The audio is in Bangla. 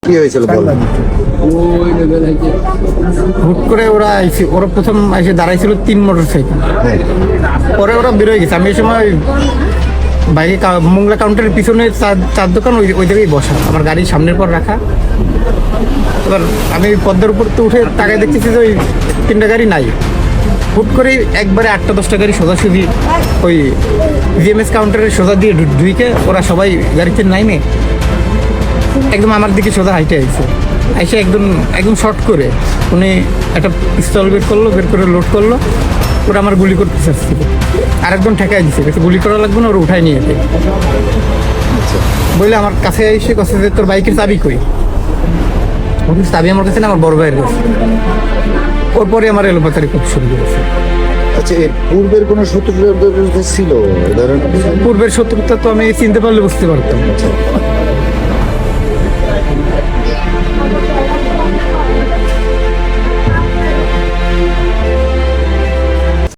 কি হয়েছিল বলেন? হুট করে ওরা প্রথম এসে দাঁড়াইছিল 3 মোটরসাইকেল। হ্যাঁ, পরে ওরা বেরোয় গেছে। আমি এই সময় বাইরে মোংলা কাউন্টারের পিছনে চার দোকান ওই জায়গায় বসা, আমার গাড়ি সামনের পর রাখা। এবার আমি পদ্মার উপর তো উঠে তাকায় দেখতেছি যে ওই 3টা গাড়ি নাই। হুট করে একবারে 8টা-10টা গাড়ি সোজাসুজি ওই জিএমএস কাউন্টারের সোজা দিয়ে ঢুইকে ওরা সবাই গাড়িতে নাইমে একদম আমার দিকে সোজা হাইটে আইছে। আইসে একদম শর্ট করে উনি একটা পিস্তল বের করে লোড করলো। ওরা আমার গুলি করতে চাচ্ছিল, আরেকজন ঠেকাই দিচ্ছে, গুলি করা লাগবে না, ওরা উঠায় নিয়ে যেতে বললে আমার কাছে এসে কাছে যে তোর বাইকের চাবি কই। চাবি আমার কাছে না, আমার বড় ভাইয়ের কাছে। ওর পরে আমার এলোপাতারি খুব শুরু করেছে। আচ্ছা, এর পূর্বের কোনো শত্রুতা ছিল? পূর্বের শত্রুতা তো আমি চিনতে পারলে বুঝতে পারতাম।